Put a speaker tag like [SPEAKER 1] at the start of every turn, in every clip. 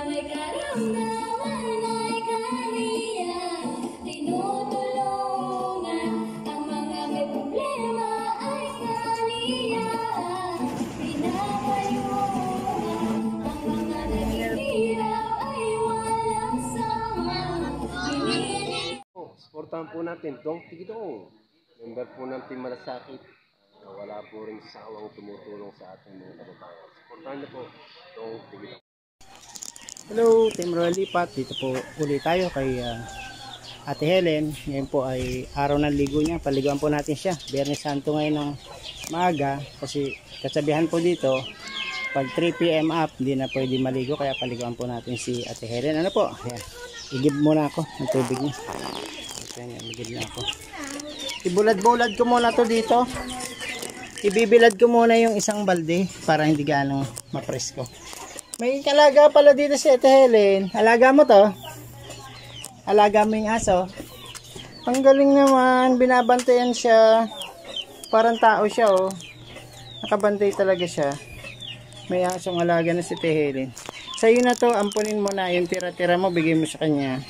[SPEAKER 1] may karamdaman ay kaniya tinutulungan, ang mga may problema ay kaniya pinapayungan, ang mga naghihirap ay walang sama.
[SPEAKER 2] Supportahan po natin Dong Tigidong, member po ng Team Malasakit, na wala po rin sawang tumutulong sa ating mga kababayan. Supportahan niyo po Dong Tigidong.
[SPEAKER 3] Hello, Team Royal Lipat. Dito po ulit tayo kay Ate Helen. Ngayon po ay araw ng ligo niya. Paliguan po natin siya. Biyernes Santo ngayon ng maaga. Kasi kasabihan po dito, pag 3 PM up, hindi na pwede maligo. Kaya paliguan po natin si Ate Helen. Ano po? Ayan. Igib muna ako ng tubig niya. Ayan, igib na ako. Ibulad-bulad ko muna to dito. Ibibilad ko muna yung isang balde para hindi gaano mapresko. May alaga pala dito si Ate Helen. Alaga mo to? Alaga mo yung aso? Ang galing naman. Binabantayan siya. Parang tao siya, oh. Nakabantay talaga siya. May asong alaga na si Ate Helen. Sa'yo na to. Ampunin mo na. Yung tira-tira mo, bigay mo sa kanya.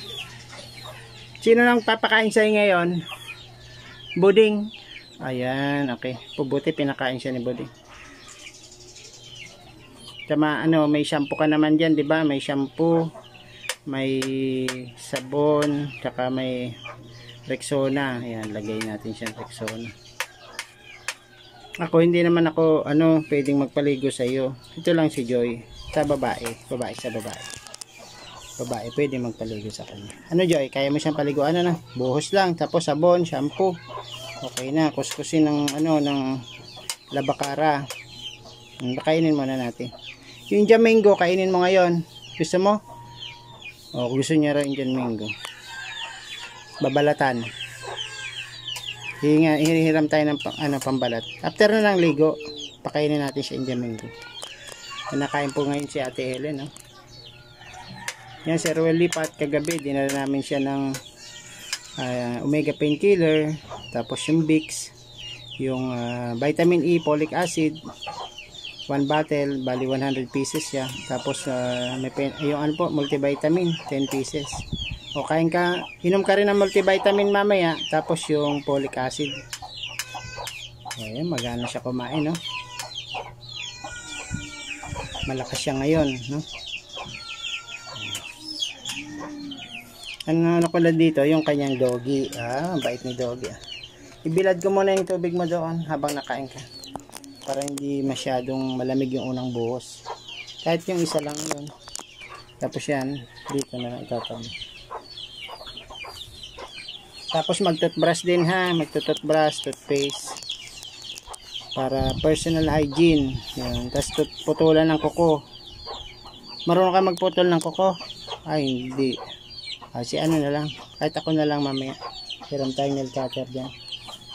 [SPEAKER 3] Sino nang papakain sa'yo ngayon? Buding. Ayan, okay. Pubuti, pinakain siya ni Buding. Tama, may shampoo ka naman dyan, di ba? May shampoo, may sabon, tsaka may Rexona. Ayan, lagay natin siya Rexona. Ako, hindi naman ako, pwedeng magpaligo sa iyo. Ito lang si Joy. Sa babae. Babae sa babae. Babae, pwedeng magpaligo sa kanya. Joy? Kaya mo siyang paligo? Na? Buhos lang. Tapos sabon, shampoo. Okay na. Kuskusin ng, ng labakara. Kainin muna natin. Yung Jamingo, kainin mo ngayon. Gusto mo? O, gusto niya rin yung Jamingo. Babalatan. Hinihiram tayo ng pambalat. After na ng ligo, pakainin natin siya yung Jamingo. Nakain po ngayon si Ate Helen. Yan, si Royal Lipat, kagabi, dinala namin siya ng omega painkiller. Tapos yung Vicks. Yung vitamin E, folic acid. 1 bottle, bali 100 pieces siya. Tapos yung multivitamin, 10 pieces. O kain ka, inom ka rin ng multivitamin mamaya. Tapos yung folic acid. Ayan, magana siya kumain, no? Malakas siya ngayon, no? Ano pala dito, yung kanyang doggy. Ang bait ni doggy. Ibilad ko muna yung tubig mo doon habang nakain ka. Para hindi masyadong malamig yung unang buhos. Kahit yung isa lang yun. Tapos yan, dito na lang itatawag. Tapos mag-toothbrush din ha. Mag-toothbrush, toothpaste. Para personal hygiene. Yan. Tapos putulan ng kuko. Marunong ka magputol ng kuko? Ay, hindi. Si na lang. Kahit ako na lang mamaya. Hiram tayong nail cutter dyan.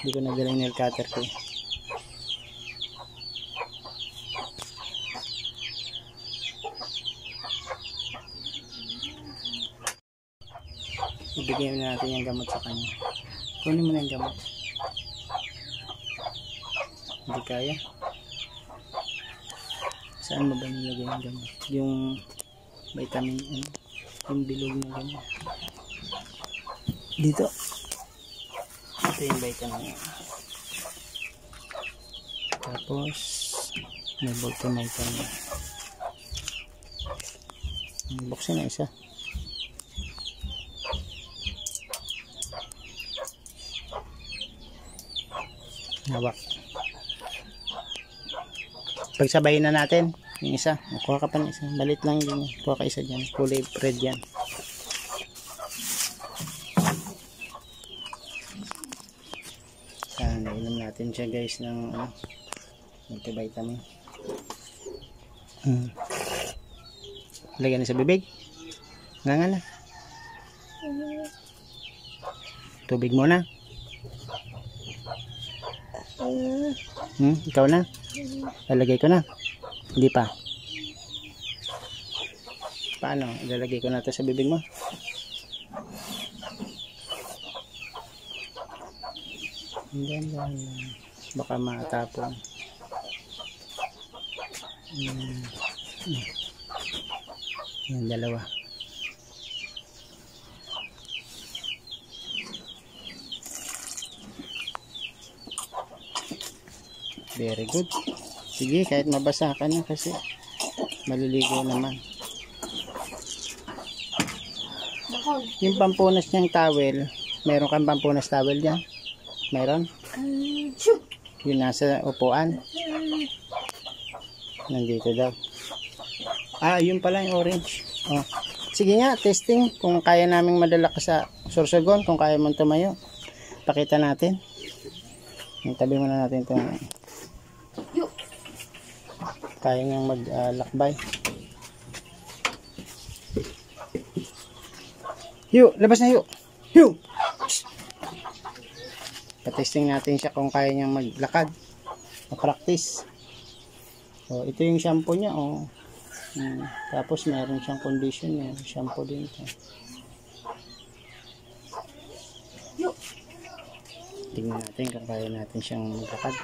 [SPEAKER 3] Hindi ko nagdala yung nail cutter ko. Ibigay na natin yung gamot sa kanya. Kunin mo na yung gamot. Hindi kaya. Saan mo ba nilagay yung gamot? Yung vitamin yung bilog na gamot. Dito. Ito yung vitamin. Tapos may multivitamin. Buksan na isa. Hawak. Pagsabayin na natin yung isa. Kuha ka pa ng isa. Balit lang din. Kuha ka isa dyan. Kulay red yan. Inom natin siya guys ng multivitamin. Lagyan na sa bibig. Nga na. Tubig muna. Ikaw na? Lalagay ko na? Hindi pa. Paano? Ilalagay ko na ito sa bibig mo? Baka matapon. Yung dalawa. Very good. Sige, kahit mabasa ka na kasi maliligo naman. Yung pampunas niyang towel, meron kang pampunas towel dyan? Meron? Yung nasa upuan. Nandito daw. Ah, yun pala yung orange. Oh. Sige nga, testing. Kung kaya naming madala ka sa Sorsogon, kung kaya mong tumayo, pakita natin. Tabi muna natin itong kaya ngang maglakbay. Yu, labas na Yu. Yu! Patesting natin siya kung kaya niyang maglakad. Ma-practice. So, ito yung shampoo niya. Oh. Tapos meron siyang conditioner. Shampoo din ito. Tingnan natin kung kaya natin siyang maglakad.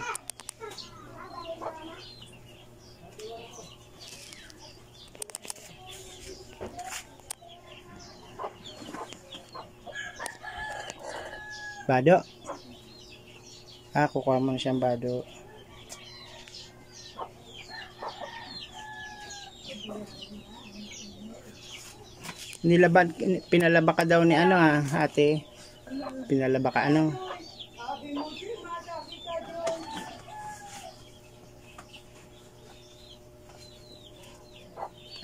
[SPEAKER 3] Bado. Ah, kukuha mo na siyang bado. Nilabad, pinalaba ka daw ni ano ate. Pinalaba ka ano?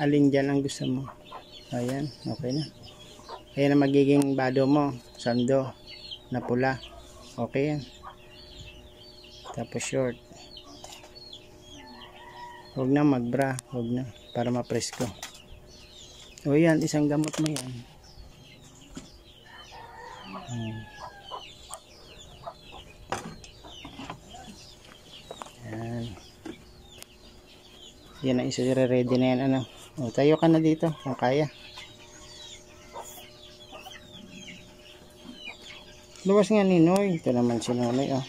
[SPEAKER 3] Alin dyan ang gusto mo? Ayan, okay na. Ayan ang magiging bado mo. Sando na pula. Okay yan. Tapos short. Huwag na magbra. Huwag na. Para mapresko. O yan, isang gamot mo yan. Yan. Yan ang isa. Ready na yan. Ano? O, tayo ka na dito kung kaya. Luwas nga ni Noy. Ito naman si Noy. Oh.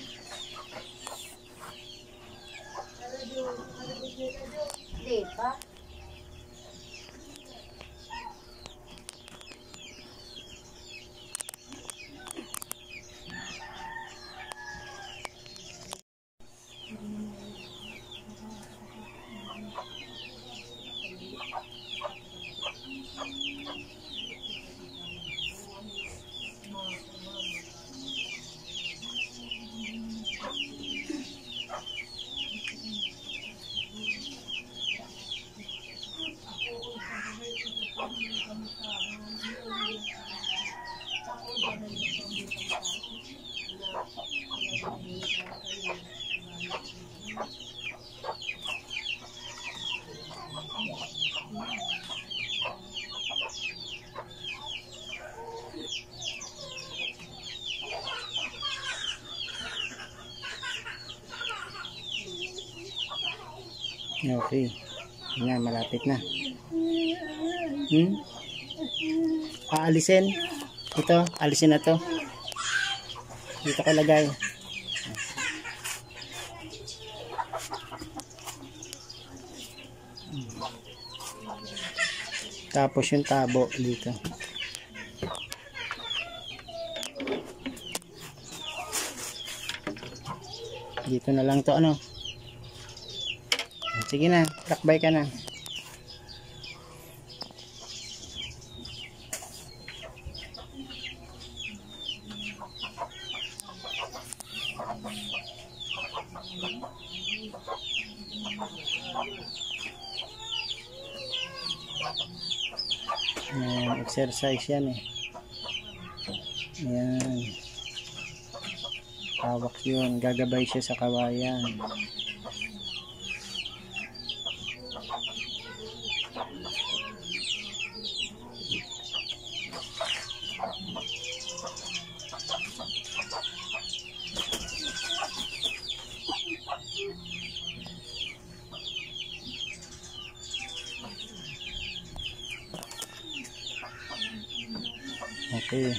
[SPEAKER 3] Okay. Yan, malapit na. Aalisin. Ito, alisin na to. Dito ko lagay. Tapos yung tabo dito. Dito na lang to ano. Sige na, lakbay ka na. Ayan, exercise yan eh. Ayan. Hawak yun, gagabay siya sa kawayan. Okay.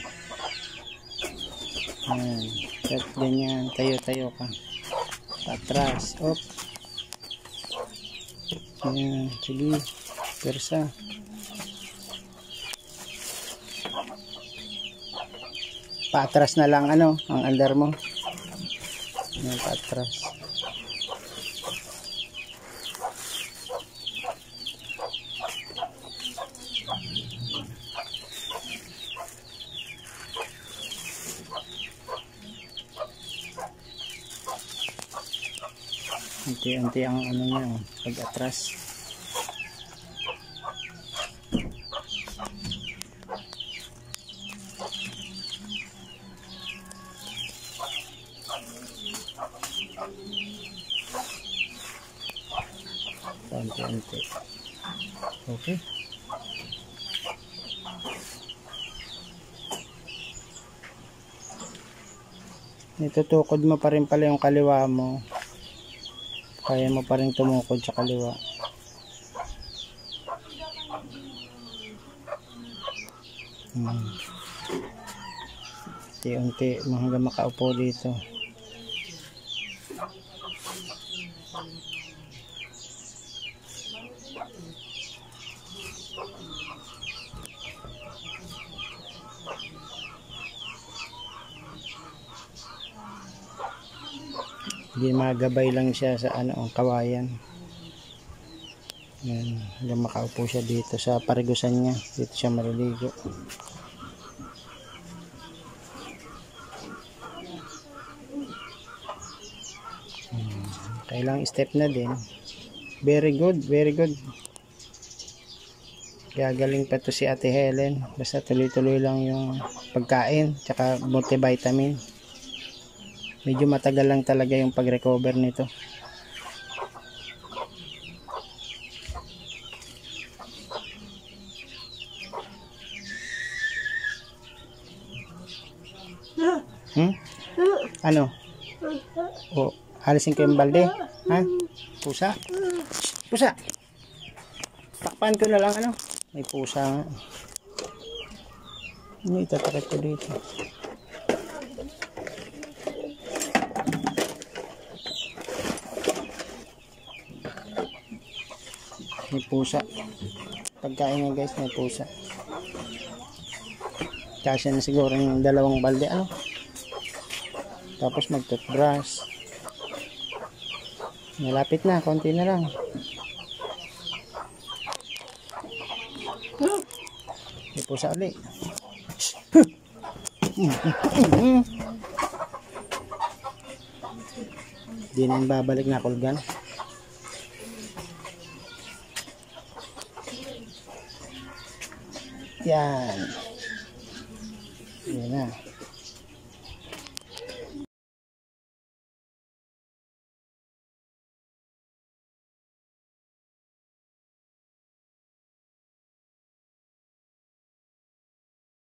[SPEAKER 3] Ayan. At ganyan. Tayo-tayo ka. Patras. Op. Ayan. Sige. Persa. paatras na lang ano, ang andar mo. Yan, paatras. Unti-unti ang ano niya, pag-atras. Unti-unti. Okay. Itutukod mo pa rin pala yung kaliwa mo. Kaya mo pa rin tumukod sa kaliwa. Unti-unti hanggang makaupo dito. Hindi, magabay lang siya sa ano, ang kawayan. Yan, hanggang makaupo siya dito sa parigusan niya. Dito siya maliligo. Kailang step na din. Very good, very good. Gagaling pa to si Ate Helen. Basta tuloy-tuloy lang yung pagkain, tsaka multivitamin. Medyo matagal lang talaga yung pag-recover nito. Ano? O, alisin ko yung balde. Ha? Pusa? Pusa! Takpan ko na lang ano. May pusa nga. Ano itatakit ko dito? May pusa. Pagkain nga guys, may pusa. Kasi na siguro yung dalawang balde ano. Tapos mag-toothbrush. Malapit na, konti na lang. May pusa ulit. Hindi na yung babalik na kulgan. Yan. Yan na.